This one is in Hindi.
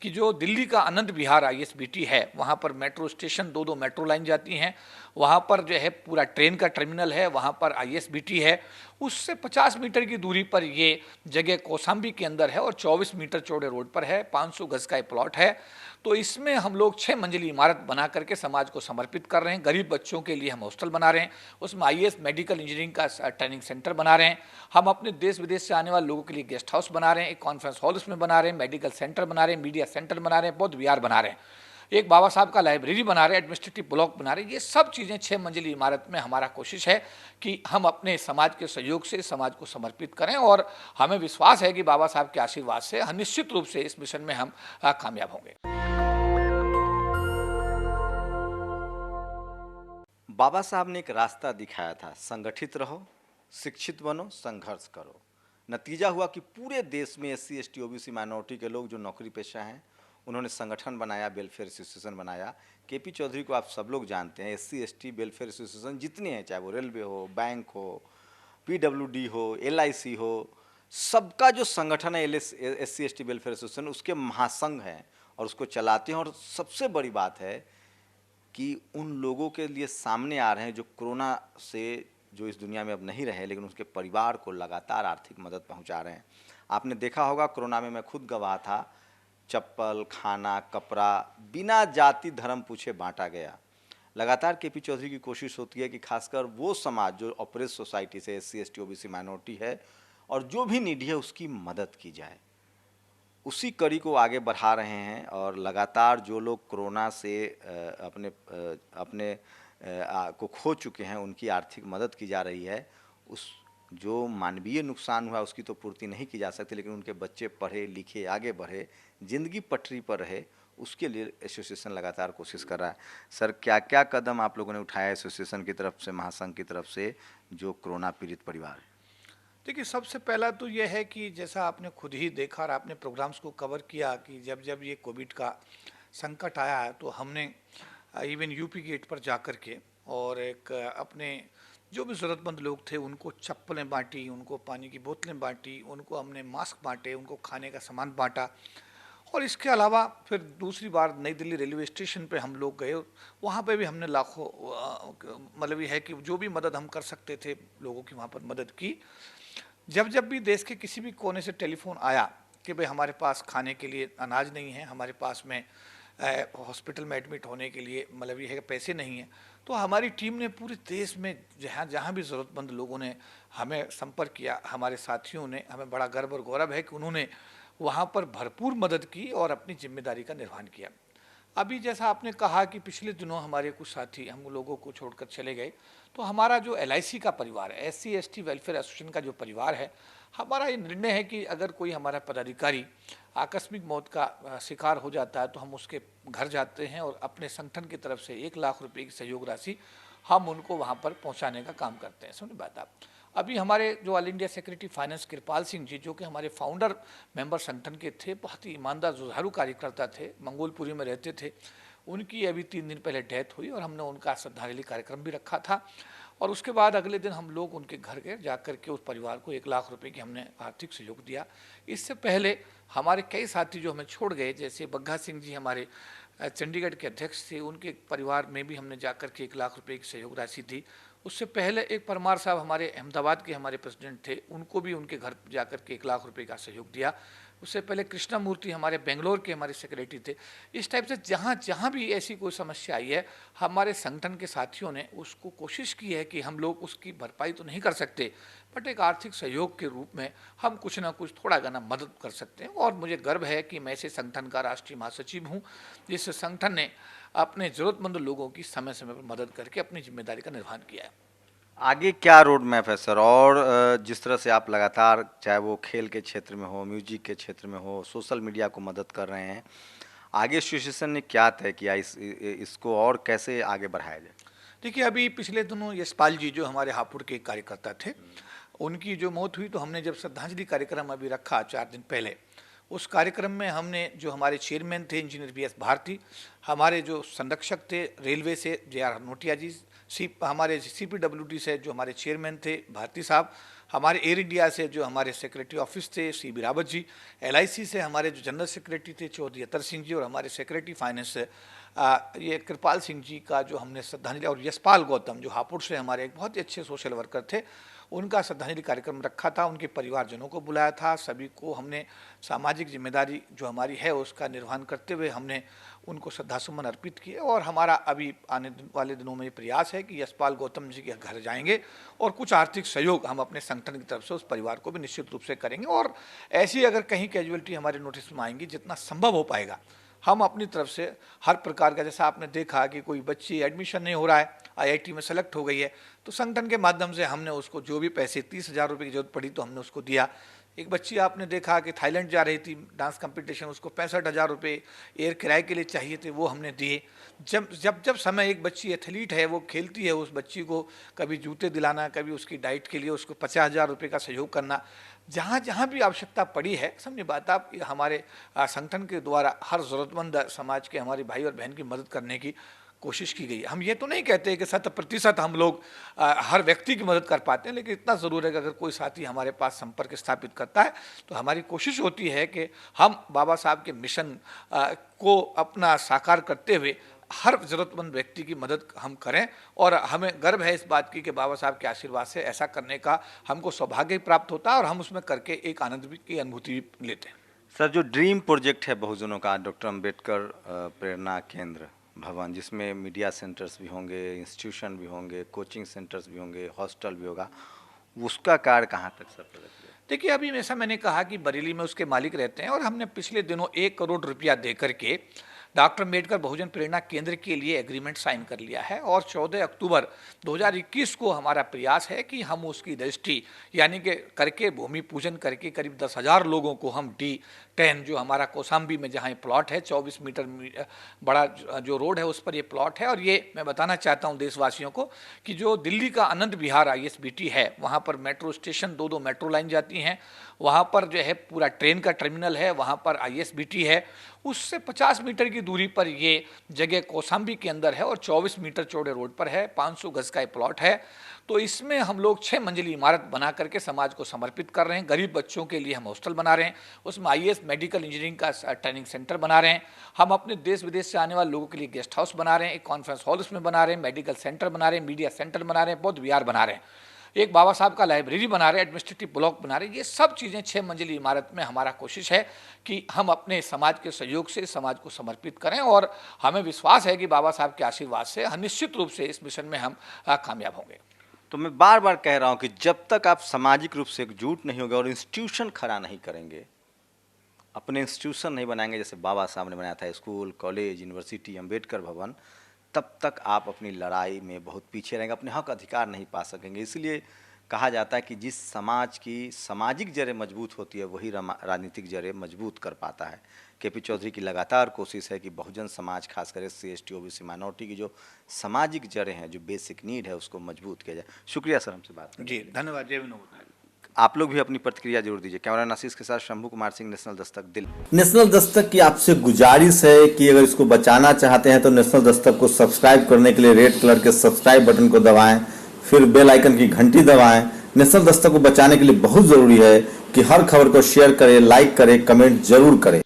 कि जो दिल्ली का आनंद विहार आईएसबीटी है, वहाँ पर मेट्रो स्टेशन, दो मेट्रो लाइन जाती हैं, वहाँ पर जो है पूरा ट्रेन का टर्मिनल है, वहाँ पर आईएसबीटी है। उससे 50 मीटर की दूरी पर ये जगह कौशाम्बी के अंदर है और 24 मीटर चौड़े रोड पर है, 500 गज का ये प्लॉट है। तो इसमें हम लोग 6 मंजिली इमारत बना करके समाज को समर्पित कर रहे हैं। गरीब बच्चों के लिए हम हॉस्टल बना रहे हैं, उसमें आईएएस मेडिकल इंजीनियरिंग का ट्रेनिंग सेंटर बना रहे हैं। हम अपने देश विदेश से आने वाले लोगों के लिए गेस्ट हाउस बना रहे हैं, एक कॉन्फ्रेंस हॉल उसमें बना रहे हैं, मेडिकल सेंटर बना रहे हैं, मीडिया सेंटर बना रहे हैं, बौद्ध विहार बना रहे हैं, एक बाबा साहब का लाइब्रेरी बना रहे हैं, एडमिनिस्ट्रेटिव ब्लॉक बना रहे हैं। ये सब चीज़ें 6 मंजिली इमारत में हमारा कोशिश है कि हम अपने समाज के सहयोग से समाज को समर्पित करें और हमें विश्वास है कि बाबा साहब के आशीर्वाद से निश्चित रूप से इस मिशन में हम कामयाब होंगे। बाबा साहब ने एक रास्ता दिखाया था, संगठित रहो, शिक्षित बनो, संघर्ष करो। नतीजा हुआ कि पूरे देश में एससी एसटी ओबीसी माइनॉरिटी के लोग जो नौकरी पेशा हैं, उन्होंने संगठन बनाया, वेलफेयर एसोसिएशन बनाया। केपी चौधरी को आप सब लोग जानते हैं, एससी एसटी वेलफेयर एसोसिएशन जितने हैं, चाहे वो रेलवे हो, बैंक हो, पीडब्ल्यूडी हो, एलआईसी हो, सबका जो संगठन है एससी एसटी वेलफेयर एसोसिएशन, उसके महासंघ हैं और उसको चलाते हैं। और सबसे बड़ी बात है कि उन लोगों के लिए सामने आ रहे हैं जो कोरोना से, जो इस दुनिया में अब नहीं रहे, लेकिन उसके परिवार को लगातार आर्थिक मदद पहुंचा रहे हैं। आपने देखा होगा, कोरोना में मैं खुद गवाह था, चप्पल, खाना, कपड़ा बिना जाति धर्म पूछे बांटा गया। लगातार केपी चौधरी की कोशिश होती है कि खासकर वो समाज जो ऑपरेस सोसाइटी से एससी एसटी ओबीसी माइनॉरिटी है और जो भी नीडी है, उसकी मदद की जाए। उसी कड़ी को आगे बढ़ा रहे हैं और लगातार जो लोग कोरोना से अपने को खो चुके हैं, उनकी आर्थिक मदद की जा रही है। उस जो मानवीय नुकसान हुआ उसकी तो पूर्ति नहीं की जा सकती, लेकिन उनके बच्चे पढ़े लिखे, आगे बढ़े, ज़िंदगी पटरी पर रहे, उसके लिए एसोसिएशन लगातार कोशिश कर रहा है। सर, क्या क्या कदम आप लोगों ने उठाया एसोसिएशन की तरफ से, महासंघ की तरफ से, जो कोरोना पीड़ित परिवार है? देखिए, सबसे पहला तो यह है कि जैसा आपने खुद ही देखा और आपने प्रोग्राम्स को कवर किया कि जब जब ये कोविड का संकट आया है, तो हमने इवन यूपी गेट पर जा कर के और एक अपने जो भी ज़रूरतमंद लोग थे उनको चप्पलें बांटी, उनको पानी की बोतलें बांटी, उनको हमने मास्क बांटे, उनको खाने का सामान बांटा। और इसके अलावा फिर दूसरी बार नई दिल्ली रेलवे स्टेशन पे हम लोग गए, वहाँ पे भी हमने लाखों मतलब ये है कि जो भी मदद हम कर सकते थे लोगों की वहाँ पर मदद की। जब जब भी देश के किसी भी कोने से टेलीफोन आया कि भाई हमारे पास खाने के लिए अनाज नहीं है, हमारे पास में हॉस्पिटल में एडमिट होने के लिए मतलब ये है कि पैसे नहीं हैं, तो हमारी टीम ने पूरे देश में जहाँ जहाँ भी ज़रूरतमंद लोगों ने हमें संपर्क किया, हमारे साथियों ने, हमें बड़ा गर्व और गौरव है कि उन्होंने वहाँ पर भरपूर मदद की और अपनी जिम्मेदारी का निर्वहन किया। अभी जैसा आपने कहा कि पिछले दिनों हमारे कुछ साथी हम लोगों को छोड़कर चले गए, तो हमारा जो एलआईसी का परिवार है, एससी एसटी वेलफेयर एसोसिएशन का जो परिवार है, हमारा ये निर्णय है कि अगर कोई हमारा पदाधिकारी आकस्मिक मौत का शिकार हो जाता है तो हम उसके घर जाते हैं और अपने संगठन की तरफ से 1 लाख रुपए की सहयोग राशि हम उनको वहाँ पर पहुँचाने का काम करते हैं। सुनिए बात आप, अभी हमारे जो ऑल इंडिया सेक्रेटरी फाइनेंस कृपाल सिंह जी, जो कि हमारे फाउंडर मेंबर संगठन के थे, बहुत ही ईमानदार जुझारू कार्यकर्ता थे, मंगोलपुरी में रहते थे, उनकी अभी 3 दिन पहले डेथ हुई और हमने उनका श्रद्धांजलि कार्यक्रम भी रखा था। और उसके बाद अगले दिन हम लोग उनके घर गए, जा कर के उस परिवार को 1 लाख रुपए की हमने आर्थिक सहयोग दिया। इससे पहले हमारे कई साथी जो हमें छोड़ गए, जैसे बग्गा सिंह जी हमारे चंडीगढ़ के अध्यक्ष थे, उनके परिवार में भी हमने जाकर के 1 लाख रुपए की सहयोग राशि दी। उससे पहले एक परमार साहब हमारे अहमदाबाद के हमारे प्रेसिडेंट थे, उनको भी उनके घर जाकर के 1 लाख रुपए का सहयोग दिया। उससे पहले कृष्णा मूर्ति हमारे बेंगलोर के हमारे सेक्रेटरी थे। इस टाइप से जहाँ जहाँ भी ऐसी कोई समस्या आई है, हमारे संगठन के साथियों ने उसको कोशिश की है कि हम लोग उसकी भरपाई तो नहीं कर सकते, बट एक आर्थिक सहयोग के रूप में हम कुछ ना कुछ थोड़ा घना मदद कर सकते हैं। और मुझे गर्व है कि मैं ऐसे संगठन का राष्ट्रीय महासचिव हूँ, जिस संगठन ने अपने ज़रूरतमंद लोगों की समय समय पर मदद करके अपनी जिम्मेदारी का निर्वहन किया है। आगे क्या रोड मैप है सर? और जिस तरह से आप लगातार, चाहे वो खेल के क्षेत्र में हो, म्यूजिक के क्षेत्र में हो, सोशल मीडिया को मदद कर रहे हैं, आगे एसोसिएशन ने क्या तय किया इसको और कैसे आगे बढ़ाया जाए? देखिए, अभी पिछले दिनों यशपाल जी जो हमारे हापुड़ के कार्यकर्ता थे, उनकी जो मौत हुई, तो हमने जब श्रद्धांजलि कार्यक्रम अभी रखा 4 दिन पहले, उस कार्यक्रम में हमने जो हमारे चेयरमैन थे इंजीनियर बीएस भारती, हमारे जो संरक्षक थे रेलवे से जे आर नोटिया जी, हमारे सीपीडब्ल्यूडी से जो हमारे चेयरमैन थे भारती साहब, हमारे एयर इंडिया से जो हमारे सेक्रेटरी ऑफिस थे CB रावत जी, LIC से हमारे जो जनरल सेक्रेटरी थे चौधरी अतर सिंह जी, और हमारे सेक्रेटरी फाइनेंस से ये कृपाल सिंह जी का जो हमने श्रद्धांजलि, और यशपाल गौतम जो हापुड़ से हमारे एक बहुत ही अच्छे सोशल वर्कर थे, उनका श्रद्धांजलि कार्यक्रम रखा था। उनके परिवारजनों को बुलाया था, सभी को हमने सामाजिक जिम्मेदारी जो हमारी है उसका निर्वहन करते हुए हमने उनको श्रद्धासुमन अर्पित किए। और हमारा अभी आने वाले दिनों में ये प्रयास है कि यशपाल गौतम जी के घर जाएंगे और कुछ आर्थिक सहयोग हम अपने संगठन की तरफ से उस परिवार को भी निश्चित रूप से करेंगे। और ऐसी अगर कहीं कैजुअलिटी हमारे नोटिस में आएंगी, जितना संभव हो पाएगा हम अपनी तरफ से हर प्रकार का, जैसा आपने देखा कि कोई बच्ची एडमिशन नहीं हो रहा है, IIT में सेलेक्ट हो गई है, तो संगठन के माध्यम से हमने उसको जो भी पैसे 30,000 रुपये की जरूरत पड़ी तो हमने उसको दिया। एक बच्ची आपने देखा कि थाईलैंड जा रही थी डांस कंपटीशन, उसको 65,000 रुपये एयर किराए के लिए चाहिए थे, वो हमने दिए। जब समय एक बच्ची एथलीट है, वो खेलती है, उस बच्ची को कभी जूते दिलाना, कभी उसकी डाइट के लिए उसको 50,000 रुपये का सहयोग करना, जहाँ जहाँ भी आवश्यकता पड़ी है, समझिए बात आप, हमारे संगठन के द्वारा हर ज़रूरतमंद समाज के हमारे भाई और बहन की मदद करने की कोशिश की गई है। हम ये तो नहीं कहते कि 100% हम लोग हर व्यक्ति की मदद कर पाते हैं, लेकिन इतना ज़रूर है कि अगर कोई साथी हमारे पास संपर्क स्थापित करता है तो हमारी कोशिश होती है कि हम बाबा साहब के मिशन को अपना साकार करते हुए हर ज़रूरतमंद व्यक्ति की मदद हम करें। और हमें गर्व है इस बात की कि बाबा साहब के आशीर्वाद से ऐसा करने का हमको सौभाग्य प्राप्त होता है और हम उसमें करके एक आनंद की अनुभूति लेते हैं। सर, जो ड्रीम प्रोजेक्ट है बहुजनों का, डॉक्टर अम्बेडकर प्रेरणा केंद्र भवन, जिसमें मीडिया सेंटर्स भी होंगे, इंस्टीट्यूशन भी होंगे, कोचिंग सेंटर्स भी होंगे, हॉस्टल भी होगा, उसका कार्य कहाँ तक सर प्रगति है? देखिए, अभी ऐसा मैंने कहा कि बरेली में उसके मालिक रहते हैं और हमने पिछले दिनों 1 करोड़ रुपया दे करके डॉक्टर अम्बेडकर बहुजन प्रेरणा केंद्र के लिए एग्रीमेंट साइन कर लिया है। और 14 अक्टूबर 2021 को हमारा प्रयास है कि हम उसकी रजिस्ट्री यानी कि करके भूमि पूजन करके करीब 10,000 लोगों को हम D10 जो हमारा कौसाम्बी में जहाँ ये प्लॉट है, 24 मीटर बड़ा जो रोड है उस पर ये प्लॉट है। और ये मैं बताना चाहता हूँ देशवासियों को कि जो दिल्ली का आनंद विहार ISBT है, वहाँ पर मेट्रो स्टेशन 2 मेट्रो लाइन जाती हैं, वहाँ पर जो है पूरा ट्रेन का टर्मिनल है, वहाँ पर ISBT है, उससे 50 मीटर की दूरी पर ये जगह कौसाम्बी के अंदर है और 24 मीटर चौड़े रोड पर है, 500 गज का प्लॉट है। तो इसमें हम लोग 6 मंजिली इमारत बना करके समाज को समर्पित कर रहे हैं। गरीब बच्चों के लिए हम हॉस्टल बना रहे हैं, उसमें IAS मेडिकल इंजीनियरिंग का ट्रेनिंग सेंटर बना रहे हैं, हम अपने देश विदेश से आने वाले लोगों के लिए गेस्ट हाउस बना रहे हैं, एक कॉन्फ्रेंस हॉल उसमें बना रहे हैं, मेडिकल सेंटर बना रहे हैं, मीडिया सेंटर बना रहे हैं, बौद्ध विहार बना रहे हैं, एक बाबा साहब का लाइब्रेरी बना रहे हैं, एडमिनिस्ट्रेटिव ब्लॉक बना रहे हैं। ये सब चीज़ें 6 मंजिली इमारत में हमारा कोशिश है कि हम अपने समाज के सहयोग से समाज को समर्पित करें। और हमें विश्वास है कि बाबा साहब के आशीर्वाद से निश्चित रूप से इस मिशन में हम कामयाब होंगे। तो मैं बार बार कह रहा हूँ कि जब तक आप सामाजिक रूप से एकजुट नहीं होंगे और इंस्टीट्यूशन खड़ा नहीं करेंगे, अपने इंस्टीट्यूशन नहीं बनाएंगे, जैसे बाबा साहब ने बनाया था स्कूल, कॉलेज, यूनिवर्सिटी, अम्बेडकर भवन, तब तक आप अपनी लड़ाई में बहुत पीछे रहेंगे, अपने हक अधिकार नहीं पा सकेंगे। इसलिए कहा जाता है कि जिस समाज की सामाजिक जड़ें मजबूत होती है वही राजनीतिक जड़ें मजबूत कर पाता है। KP चौधरी की लगातार कोशिश है कि बहुजन समाज, खासकर SC ST OBC माइनॉरिटी की जो सामाजिक जड़ें हैं, जो बेसिक नीड है, उसको मजबूत किया जाए। शुक्रिया सर हमसे बात करने के लिए। जी धन्यवाद। जय विनोद। आप लोग भी अपनी प्रतिक्रिया जरूर दीजिए। कैमरा नासिस के साथ शंभू कुमार सिंह, नेशनल दस्तक, दिल्ली। नेशनल दस्तक की आपसे गुजारिश है कि अगर इसको बचाना चाहते हैं तो नेशनल दस्तक को सब्सक्राइब करने के लिए रेड कलर के सब्सक्राइब बटन को दबाएं, फिर बेल आइकन की घंटी दबाएं। नेशनल दस्तक को बचाने के लिए बहुत जरूरी है कि हर खबर को शेयर करें, लाइक करें, कमेंट जरूर करें।